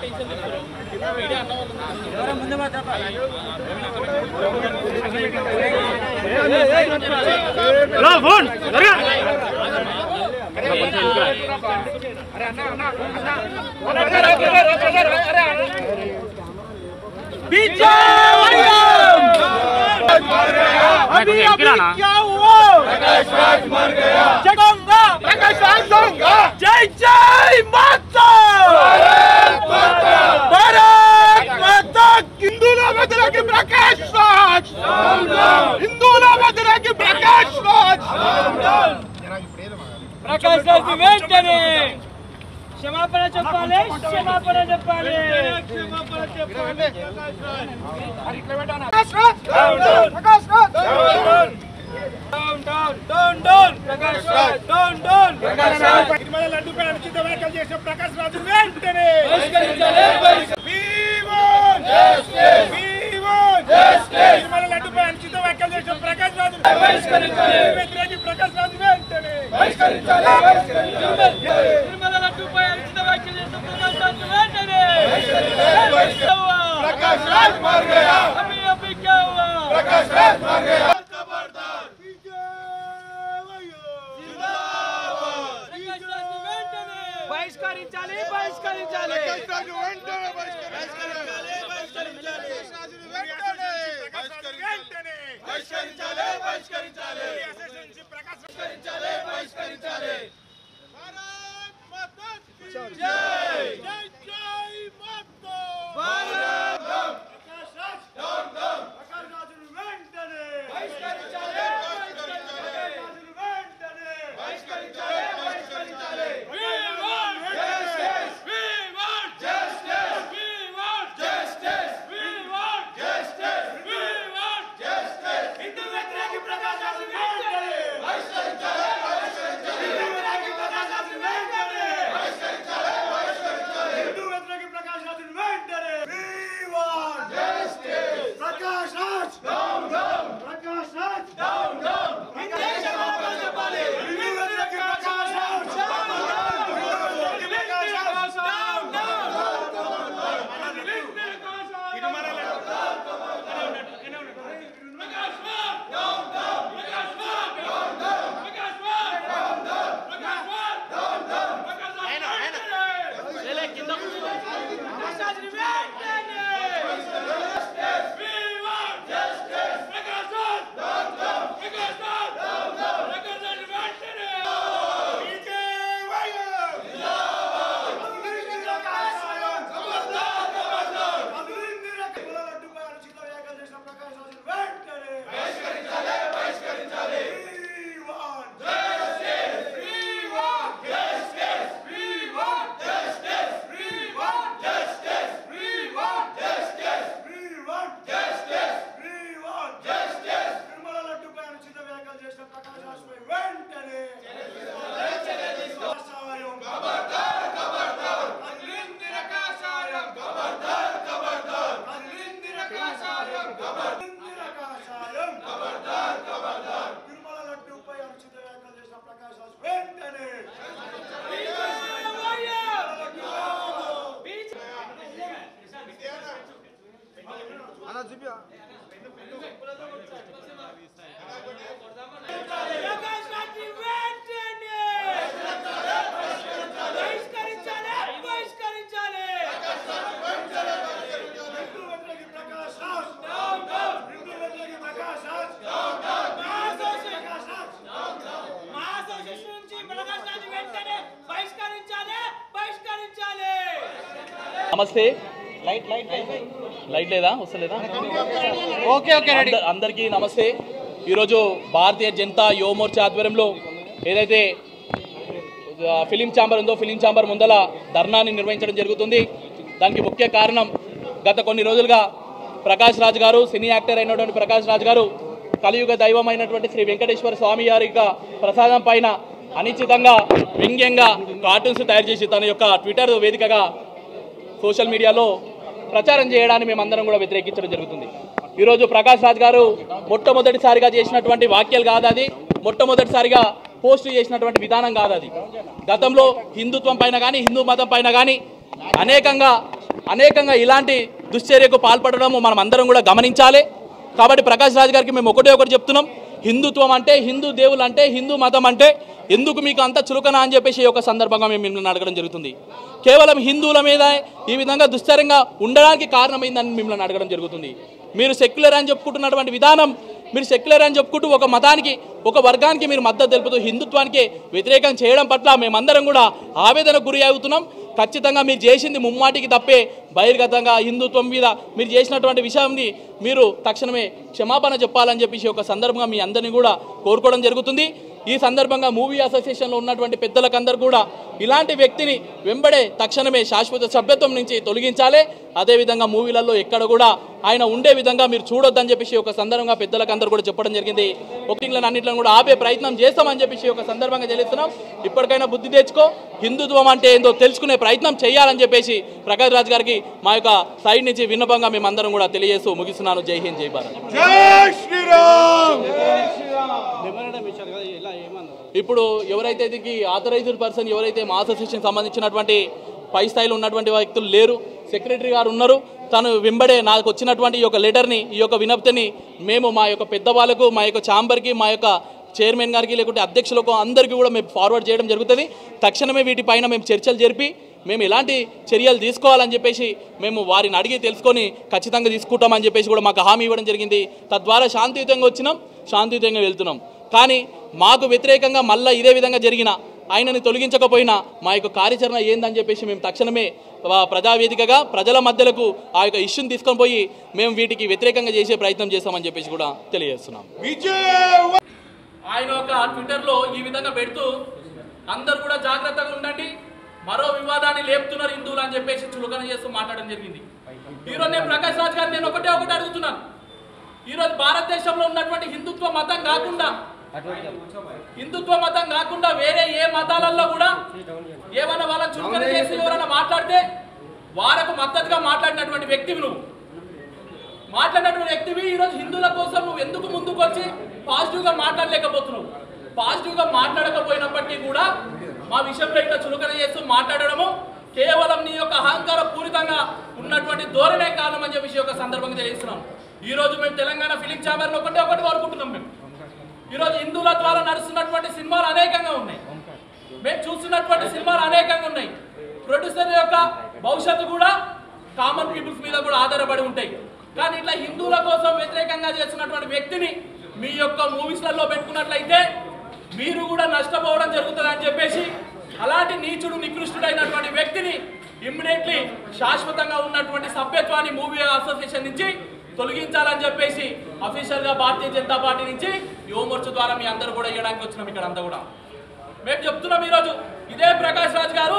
अभी क्या हुआ? प्रकाश राज मर गया। जगाऊंगा प्रकाश राज दूंगा। जय जय माता भारत माता। हिंदूला बदला के प्रकाश राज, हिंदूला बदला के प्रकाश राज। प्रकाश राज వెంటనే క్షమాపణ చెప్పాలి, క్షమాపణ చెప్పాలి, క్షమాపణ చెప్పాలి। Prakash Raj down down down down Prakash Raj down down Prakash Raj Tirumala లడ్డూపై అనుచిత వ్యాఖ్యలు చేసిన ప్రకాష్ రాజ్ వెంటనే బహిష్కరించాలి। We want justice, we want justice. Tirumala లడ్డూపై అనుచిత వ్యాఖ్యలు చేసిన ప్రకాష్ రాజ్ బహిష్కరించాలి। వ్యతిరేకి ప్రకాష్ రాజ్ వెంటనే బహిష్కరించాలి, బహిష్కరించాలి। తిరుమల లడ్డూపై అనుచిత వ్యాఖ్యలు చేసిన ప్రకాష్ రాజ్ వెంటనే బహిష్కరించాలి। प्रकाश राज मर गया। अभी क्या हुआ? प्रकाश राज मर गया। खबरदार బహిష్కరించాలి, బహిష్కరించాలి। ప్రకాష్ రాజ్ వెంటనే బహిష్కరించాలి, బహిష్కరించాలి। ప్రకాష్ రాజ్ వెంటనే బహిష్కరించాలి, బహిష్కరించాలి। ప్రకాష్ బహిష్కరించాలి, బహిష్కరించాలి। భారత్ మాతా కీ జై, జై జై మాతా భారత్। ప్రకాష్ రాజ్ డౌన్ డౌన్ ప్రకాష్ రాజ్ వెంటనే బహిష్కరించాలి, బహిష్కరించాలి। వెంటనే బహిష్కరించాలి, బహిష్కరించాలి। We want justice, we want justice, we want justice, we want justice, we want justice। Hindu వ్యతిరేకి ప్రకాష్ రాజ్ వెంటనే బహిష్కరించాలి, బహిష్కరించాలి। హిందూ వ్యతిరేకి ప్రకాష్ రాజ్ వెంటనే బహిష్కరించాలి, బహిష్కరించాలి। హిందూ వ్యతిరేకి ప్రకాష్ రాజ్ వెంటనే we want justice। Prakash Raj down down Prakash Raj down down Hindu క్షమాపణ చెప్పాలి। హిందూ వ్యతిరేకి Prakash Raj down down Prakash Raj down down Tirumala Prakash Raj down down Prakash Raj down down Prakash Raj down down Prakash Raj down down Prakash Raj లేలే కింద ప్రకాష్ రాజ్ వెంటనే justice, we want justice। Prakash Raj down down Prakash Raj down down Prakash Raj వెంటనే విజయవాడ జిందాబాద్। అభివృద్ధి ప్రకాశం ఖబర్దార్, ఖబర్దార్। అభివృద్ధి లడ్డూపై అనుచిత వ్యాఖ్యలు చేసిన ప్రకాష్ రాజ్ వెంటనే బహిష్కరించాలి, బహిష్కరించాలి। We want justice, we want justice, we want justice, we want justice, we want justice, we want justice, we want justice। Tirumala లడ్డూపై అనుచిత వ్యాఖ్యలు చేసిన ప్రకాష్ రాజ్ వెంటనే కాషాయం ఖబర్దార్, ఖబర్దార్। అభివృద్ధి కాషాయం ఖబర్దార్, ఖబర్దార్। అభివృద్ధి కాషాయం ఖబర్దార్, కాషాయం ఖబర్దార్, ఖబర్దార్। తిరుమల లడ్డూపై అనుచిత వ్యాఖ్యలు చేసిన ప్రకాష్ రాజ్ వెంటనే అలా చూపియా ప్రకాష్ రాజ్ వెంటనే బహిష్కరించాలి, బహిష్కరించాలి। హిందూ వ్యతిరేకి ప్రకాష్ రాజ్ డౌన్ డౌన్ హిందూ వ్యతిరేకి Prakash Raj down down MAA association నుంచి ప్రకాష్ రాజ్ వెంటనే బహిష్కరించాలి, బహిష్కరించాలి। నమస్తే। లైట్ లేదా వస్తలేదా? Okay okay ready. అందరికీ నమస్తే। ఈరోజు భారతీయ జనతా యువ మోర్చా ఆధ్వర్యంలో ఏదైతే ఫిలిం ఛాంబర్ ఉందో ఫిలిం ఛాంబర్ ముందల ధర్నాని నిర్వహించడం జరుగుతుంది। దానికి ముఖ్య కారణం గత కొన్ని రోజులుగా ప్రకాష్ రాజ్ గారు, సినీ యాక్టర్ అయినటువంటి ప్రకాష్ రాజ్ గారు కలియుగ దైవమైనటువంటి శ్రీ వెంకటేశ్వర స్వామి గారి ప్రసాదం పైన అనిశ్చితంగా వ్యంగ్యంగా కార్టూన్స్ తయారు చేసి తన యొక్క ట్విట్టర్ వేదికగా సోషల్ మీడియాలో ప్రచారం చేయడాన్ని మేమందరం కూడా వ్యతిరేకించడం జరుగుతుంది। ఈరోజు ప్రకాష్ రాజ్ గారు మొట్టమొదటిసారిగా చేసినటువంటి వాక్యాలు కాదు అది, మొట్టమొదటిసారిగా పోస్ట్ చేసినటువంటి విధానం కాదు అది। గతంలో హిందుత్వం పైన కానీ హిందూ మతం పైన కానీ అనేకంగా అనేకంగా ఇలాంటి దుశ్చర్యకు పాల్పడడము మనం అందరం కూడా గమనించాలి. కాబట్టి ప్రకాష్ రాజ్ గారికి మేము ఒకటి చెప్తున్నాం, హిందుత్వం అంటే, హిందూ దేవులు అంటే, హిందూ మతం అంటే ఎందుకు మీకు అంత చులకన అని చెప్పేసి ఒక సందర్భంగా మేము మిమ్మల్ని అడగడం జరుగుతుంది. కేవలం హిందువుల మీద ఈ విధంగా దుశ్చర్యంగా ఉండడానికి కారణమైందని మిమ్మల్ని అడగడం జరుగుతుంది. మీరు సెక్యులర్ అని చెప్పుకుంటున్నటువంటి విధానం, మీరు సెక్యులర్ అని చెప్పుకుంటూ ఒక మతానికి, ఒక వర్గానికి మీరు మద్దతు తెలుపుతూ హిందుత్వానికి వ్యతిరేకం చేయడం పట్ల మేమందరం కూడా ఆవేదనకు గురి అవుతున్నాం. ఖచ్చితంగా మీరు చేసింది ముమ్మాటికి తప్పే. బహిర్గతంగా హిందుత్వం మీద మీరు చేసినటువంటి విషయాన్ని మీరు తక్షణమే క్షమాపణ చెప్పాలని చెప్పేసి ఒక సందర్భంగా మీ అందరినీ కూడా కోరుకోవడం జరుగుతుంది. ఈ సందర్భంగా మూవీ అసోసియేషన్లో ఉన్నటువంటి పెద్దలకందరూ కూడా ఇలాంటి వ్యక్తిని వెంబడే తక్షణమే శాశ్వత సభ్యత్వం నుంచి తొలగించాలి. అదేవిధంగా మూవీలలో ఎక్కడ కూడా ఆయన ఉండే విధంగా మీరు చూడొద్దని చెప్పేసి ఒక సందర్భంగా పెద్దలకందరూ కూడా చెప్పడం జరిగింది. ఒకటిలను అన్నింటిని కూడా ఆపే ప్రయత్నం చేస్తామని చెప్పేసి ఒక సందర్భంగా తెలుస్తున్నాం. ఇప్పటికైనా బుద్ధి తెచ్చుకో, హిందుత్వం అంటే ఏందో తెలుసుకునే ప్రయత్నం చేయాలని చెప్పేసి ప్రకాష్ రాజ్ గారికి మా యొక్క సైడ్ నుంచి విన్నపంగా మేమందరం కూడా తెలియజేస్తూ ముగిస్తున్నాను. జై హింద్, జై భారత్. ఇప్పుడు ఎవరైతే దీనికి ఆథరైజ్డ్ పర్సన్, ఎవరైతే మా అసోసియేషన్ సంబంధించినటువంటి పై స్థాయిలో ఉన్నటువంటి వ్యక్తులు లేరు, సెక్రటరీ గారు ఉన్నారు. తను వెంబడే నాకు వచ్చినటువంటి ఈ యొక్క లెటర్ని, ఈ యొక్క వినప్తిని మేము మా యొక్క పెద్దవాళ్ళకు, మా యొక్క ఛాంబర్కి, మా యొక్క చైర్మన్ గారికి, లేకుంటే అధ్యక్షులకు అందరికీ కూడా మేము ఫార్వర్డ్ చేయడం జరుగుతుంది. తక్షణమే వీటిపైన మేము చర్చలు జరిపి మేము ఎలాంటి చర్యలు తీసుకోవాలని చెప్పేసి మేము వారిని అడిగి తెలుసుకొని ఖచ్చితంగా తీసుకుంటామని చెప్పేసి కూడా మాకు హామీ ఇవ్వడం జరిగింది. తద్వారా శాంతియుతంగా వచ్చినాం, శాంతియుతంగా వెళ్తున్నాం. కానీ మాకు వ్యతిరేకంగా మళ్ళీ ఇదే విధంగా జరిగిన ఆయనని తొలగించకపోయినా మా యొక్క కార్యాచరణ ఏందని చెప్పేసి మేము తక్షణమే ప్రజావేదికగా ప్రజల మధ్యలకు ఆ యొక్క ఇష్యూని తీసుకొని పోయి మేము వీటికి వ్యతిరేకంగా చేసే ప్రయత్నం చేస్తామని చెప్పేసి కూడా తెలియజేస్తున్నాం. ఆయన ఒక ట్విట్టర్లో ఈ విధంగా పెడుతూ అందరూ కూడా జాగ్రత్తగా ఉండండి, మరో వివాదాన్ని లేపుతున్నారు హిందువులు అని చెప్పేసి చులకన చేస్తూ మాట్లాడడం జరిగింది. ఈరోజు నేను ప్రకాష్ రాజ్ గారు నేను ఒకటి అడుగుతున్నాను. ఈరోజు భారతదేశంలో ఉన్నటువంటి హిందుత్వ మతం కాకుండా వేరే ఏ మతాలలో కూడా ఏమన్నా వాళ్ళని చులకన చేసి ఎవరైనా మాట్లాడితే వారికి మద్దతుగా మాట్లాడినటువంటి వ్యక్తివి నువ్వు. మాట్లాడినటువంటి వ్యక్తివి ఈరోజు హిందువుల కోసం నువ్వు ఎందుకు ముందుకు వచ్చి పాజిటివ్గా మాట్లాడలేకపోతున్నావు? పాజిటివ్గా మాట్లాడకపోయినప్పటికీ కూడా మా విషయంలో ఇట్లా చులకన చేస్తూ మాట్లాడడము కేవలం నీ యొక్క అహంకార పూరితంగా ఉన్నటువంటి ధోరణే కారణం అని చెప్పి ఒక సందర్భంగా తెలియజేస్తున్నాం. ఈ రోజు మేము తెలంగాణ ఫిలిం ఛాంబర్లో ఒకటి కోరుకుంటున్నాం. మేము ఈరోజు హిందువుల ద్వారా నడుస్తున్నటువంటి సినిమాలు అనేకంగా ఉన్నాయి, మేము చూస్తున్నటువంటి సినిమాలు అనేకంగా ఉన్నాయి. ప్రొడ్యూసర్ యొక్క భవిష్యత్తు కూడా కామన్ పీపుల్స్ మీద కూడా ఆధారపడి ఉంటాయి. కానీ ఇట్లా హిందువుల కోసం వ్యతిరేకంగా చేస్తున్నటువంటి వ్యక్తిని మీ యొక్క మూవీస్లలో పెట్టుకున్నట్లయితే మీరు కూడా నష్టపోవడం జరుగుతుంది అని చెప్పేసి అలాంటి నీచుడు నికృష్టుడైనటువంటి వ్యక్తిని ఇమ్మీడియట్లీ శాశ్వతంగా ఉన్నటువంటి సభ్యత్వాన్ని మూవీ అసోసియేషన్ నుంచి తొలగించాలని చెప్పేసి అఫీషియల్గా భారతీయ జనతా పార్టీ నుంచి యువమోర్చ ద్వారా మీ అందరూ కూడా ఇవ్వడానికి వచ్చినాం. ఇక్కడ అంతా కూడా మేము చెప్తున్నాం. ఈరోజు ఇదే ప్రకాష్ రాజ్ గారు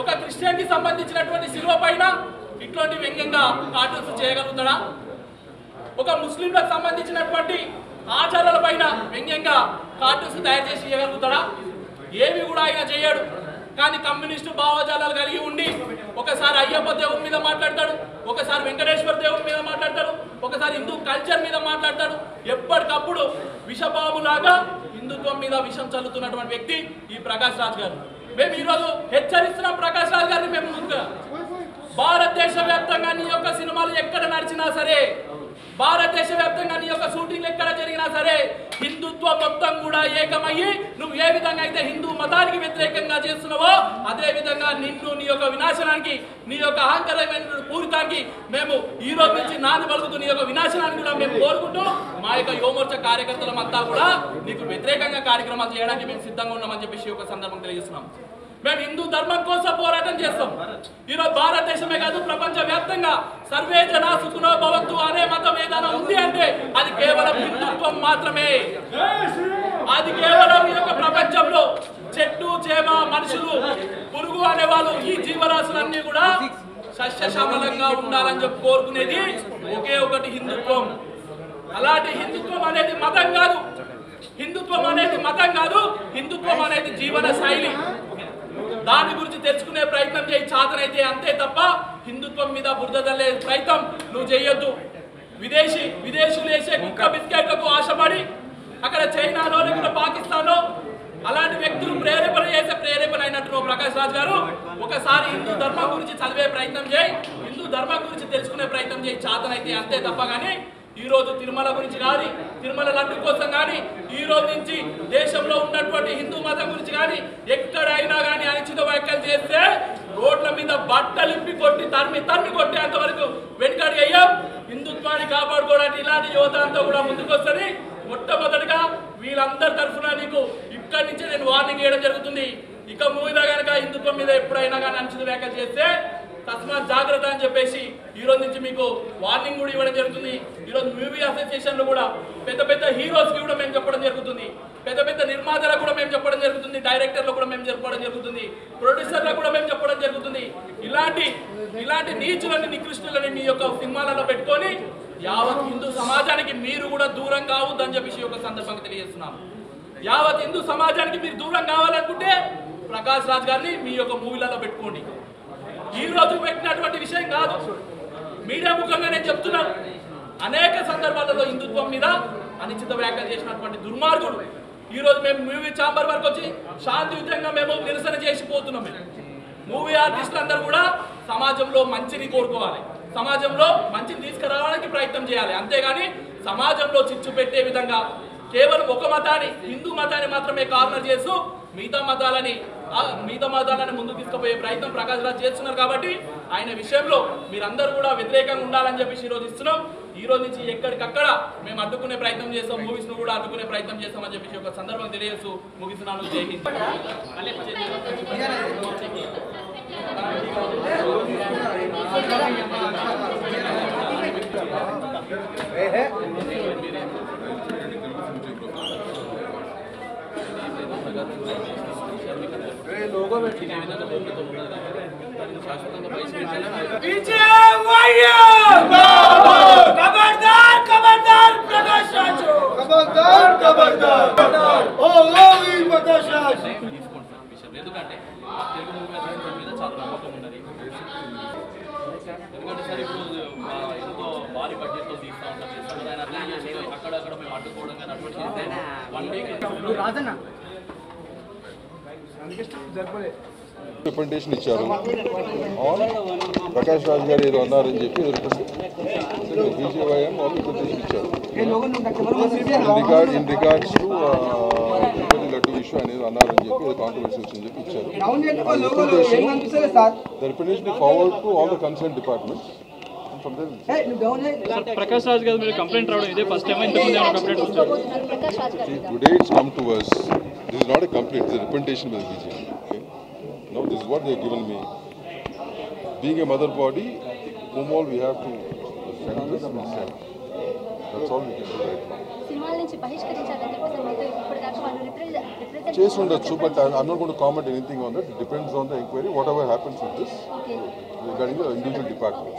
ఒక క్రిస్టియన్కి సంబంధించినటువంటి శిలువ పైన ఇట్లాంటి వ్యంగ్యంగా కార్టూన్స్ చేయగలుగుతాడా? ఒక ముస్లింలకు సంబంధించినటువంటి ఆచారాల పైన వ్యంగ్యంగా కార్టూన్స్ తయారు చేసి చేయగలుగుతాడా? ఏమి కూడా ఆయన చేయడు. కానీ కమ్యూనిస్టు భావజాలాలు కలిగి ఉండి ఒకసారి అయ్యప్ప దేవుని మీద మాట్లాడతాడు, ఒకసారి వెంకటేశ్వర దేవుని మీద మాట్లాడతాడు, ఒకసారి హిందూ కల్చర్ మీద మాట్లాడతాడు. ఎప్పటికప్పుడు విషబాబులాగా హిందుత్వం మీద విషం చల్లుతున్నటువంటి వ్యక్తి ఈ ప్రకాష్ రాజ్ గారు. మేము ఈరోజు హెచ్చరిస్తున్నాం ప్రకాష్ రాజ్ గారిని. మేము ముందుగా భారతదేశ వ్యాప్తంగా నీ యొక్క సినిమాలు ఎక్కడ నడిచినా సరే, భారతదేశ వ్యాప్తంగా నీ యొక్క షూటింగ్లు ఎక్కడ జరిగినా సరే హిందుత్వం మొత్తం కూడా ఏకమయ్యి నువ్వు ఏ విధంగా అయితే హిందూ మతానికి వ్యతిరేకంగా చేస్తున్నావో అదే విధంగా నిన్ను నీ యొక్క వినాశనానికి, నీ యొక్క అహంకారమైన పూరితానికి మేము ఈ రోజు నుంచి నాది పలుకుతూ నీ యొక్క వినాశనాన్ని కూడా మేము కోరుకుంటూ మా యొక్క యువమోర్చ కార్యకర్తలమంతా కూడా నీకు వ్యతిరేకంగా కార్యక్రమాలు చేయడానికి మేము సిద్ధంగా ఉన్నామని చెప్పేసి ఒక సందర్భం తెలియజేస్తున్నాం. మేము హిందూ ధర్మం కోసం పోరాటం చేస్తాం. ఈరోజు భారతదేశమే కాదు ప్రపంచ వ్యాప్తంగా సర్వే జనా సుఖినో భవంతు అనే మతం ఏదైనా ఉంది అంటే అది కేవలం హిందుత్వం మాత్రమే. అది కేవలం ఈ యొక్క ప్రపంచంలో చెట్టు చేమ మనుషులు పురుగు అనేవాళ్ళు ఈ జీవరాశులన్నీ కూడా సస్యశ్యామలంగా ఉండాలని చెప్పి కోరుకునేది ఒకే ఒకటి హిందుత్వం. అలాంటి హిందుత్వం అనేది మతం కాదు, హిందుత్వం అనేది మతం కాదు, హిందుత్వం అనేది జీవన శైలి. దాని గురించి తెలుసుకునే ప్రయత్నం చేయి చాతనైతే, అంతే తప్ప హిందుత్వం మీద బురద చల్లే ప్రయత్నం నువ్వు చేయొద్దు. విదేశీయులు వేసే కుక్క బిస్కెట్లకు ఆశపడి అక్కడ చైనాలో లేకపోతే పాకిస్తాన్లో అలాంటి వ్యక్తులు ప్రేరేపణ చేసే ప్రేరేపణ అయినట్టు ప్రకాష్ రాజ్ గారు ఒకసారి హిందూ ధర్మం గురించి చదివే ప్రయత్నం చేయి, హిందూ ధర్మం గురించి తెలుసుకునే ప్రయత్నం చేయి, చాతనైతే అంతే తప్ప కానీ ఈ రోజు తిరుమల గురించి కానీ తిరుమల లడ్డు కోసం కానీ ఈ రోజు నుంచి దేశంలో ఉన్నటువంటి హిందూ మతం గురించి కానీ ఎక్కడైనా కానీ అనుచిత వ్యాఖ్యలు చేస్తే రోడ్ల మీద బట్టలిప్పి కొట్టి తరిమి కొట్టేంత వరకు వెనుకడి అయ్యాం. హిందుత్వాన్ని కాపాడుకోవడానికి ఇలాంటి యువత అంతా కూడా ముందుకొస్తుంది. మొట్టమొదటిగా వీళ్ళందరి తరఫున నీకు ఇక్కడి నుంచి నేను వార్నింగ్ ఇవ్వడం జరుగుతుంది. ఇక మీద కనుక హిందుత్వం మీద ఎప్పుడైనా కానీ అనుచిత వ్యాఖ్యలు చేస్తే తస్మాత్ జాగ్రత్త అని చెప్పేసి ఈ రోజు నుంచి మీకు వార్నింగ్ కూడా ఇవ్వడం జరుగుతుంది. ఈరోజు మూవీ అసోసియేషన్ లో కూడా పెద్ద హీరోస్ కి కూడా మేము చెప్పడం జరుగుతుంది, పెద్ద నిర్మాతలకు కూడా మేము చెప్పడం జరుగుతుంది, డైరెక్టర్లకు కూడా మేము చెప్పడం జరుగుతుంది, ప్రొడ్యూసర్లకు కూడా మేము చెప్పడం జరుగుతుంది. ఇలాంటి నీచులని నికృష్టులని మీ యొక్క సినిమాలలో పెట్టుకొని యావత్ హిందూ సమాజానికి మీరు కూడా దూరం కావద్దని చెప్పేసి ఒక సందర్భంగా తెలియజేస్తున్నాను. యావత్ హిందూ సమాజానికి మీరు దూరం కావాలనుకుంటే ప్రకాష్ రాజ్ గారిని మీ యొక్క మూవీలలో పెట్టుకోండి. ఈ రోజు పెట్టినటువంటి విషయం కాదు, మీడియా ముఖంగా నేను చెప్తున్నాను. అనేక సందర్భాలలో హిందుత్వం మీద అనిశ్చిత వ్యాఖ్యలు చేసినటువంటి దుర్మార్గుడు ఈ రోజు మేము మూవీ ఛాంబర్ వరకు వచ్చి శాంతియుతంగా మేము నిరసన చేసిపోతున్నాం. మూవీ ఆర్టిస్టులు అందరూ కూడా సమాజంలో మంచిని కోరుకోవాలి, సమాజంలో మంచిని తీసుకురావడానికి ప్రయత్నం చేయాలి. అంతేగాని సమాజంలో చిచ్చు పెట్టే విధంగా కేవలం ఒక మతాన్ని హిందూ మతాన్ని మాత్రమే కార్నర్ చేస్తూ మిగతా మతాలని ముందుకు తీసుకుపోయే ప్రయత్నం ప్రకాష్ రాజ్ చేస్తున్నారు. కాబట్టి ఆయన విషయంలో మీరందరూ కూడా వ్యతిరేకంగా ఉండాలని చెప్పేసి ఈరోజు ఇస్తున్నాం. ఈ రోజు నుంచి ఎక్కడికక్కడ మేము అడ్డుకునే ప్రయత్నం చేస్తాం, మూవీస్ ను కూడా అడ్డుకునే ప్రయత్నం చేస్తామని చెప్పేసి ఒక సందర్భం తెలియజేస్తూ ముగిస్తున్నాను. జై హింద్. ఎందుకంటే తెలుగు మూవీ మీద చాలా నమ్మకం ఉన్నది. ఎందుకంటే సార్ ఇప్పుడు ఎంతో భారీ బడ్జెట్తో తీస్తూ ఉంటాం, అక్కడక్కడ మేము అడ్డుకోవడం కానీ అటువంటి 1 వీక్ రిప్రజెంటేషన్ ఇచ్చారు. ప్రకాష్ రాజ్ గారు ఏదో అన్నారని చెప్పి బీజేవైఎం వాళ్ళు రిప్రజెంటేషన్ ఇచ్చారు. In regards to laddu issue అనేది అన్నారని చెప్పి కాంట్రవర్సీ వచ్చిందని చెప్పి ఇచ్చారు. The representation forward to all the concern departments. Prakash Raj గారు మీరు కంప్లైంట్ రావడం ఇదే ఫస్ట్ టైం ఇంతకుముందు ఏమైనా కంప్లైంట్ వచ్చారు? Today it's come to us. This is not a complaint, it's a representation by the BJP. Okay? Now this is what they have given me. Being a mother body, whom all we have to send this, we send. That's all we can do right now. Chase ఉండొచ్చు, but I'm not going to comment anything on that. It depends on the inquiry. Whatever happens with this, regarding the individual department.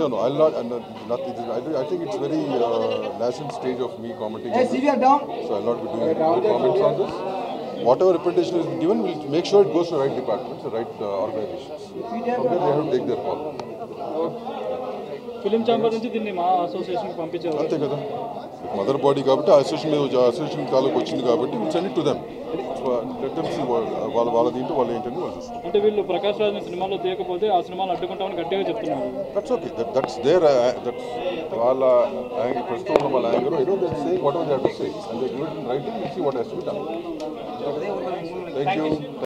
No, I'll not. I think it's very nascent stage of me commenting on this. So I'll not be doing any comments on this. Whatever representation is given, we'll make sure it goes to the right departments, the right organizations. From there, they have to take their call. Film chamber నుంచి దీన్ని మా అసోసియేషన్కి పంపించారు. అంతే కదా, mother body కాబట్టి association కాలకు వచ్చింది కాబట్టి send it to them. వాళ్ళ దీంట్లో వాళ్ళు ఏంటంటే వాళ్ళు చూస్తారు. అంటే వీళ్ళు ప్రకాష్ రాజ్ సినిమాలో తీయకపోతే ఆ సినిమాలు అడ్డుకుంటామని గట్టిగా చెప్తున్నారు. That's okay, that's there. వాళ్ళ ప్రస్తుతం ఉన్న వాళ్ళ anger I don't say whatever they have to say and they give it in writing and see what has to be done. Thank you.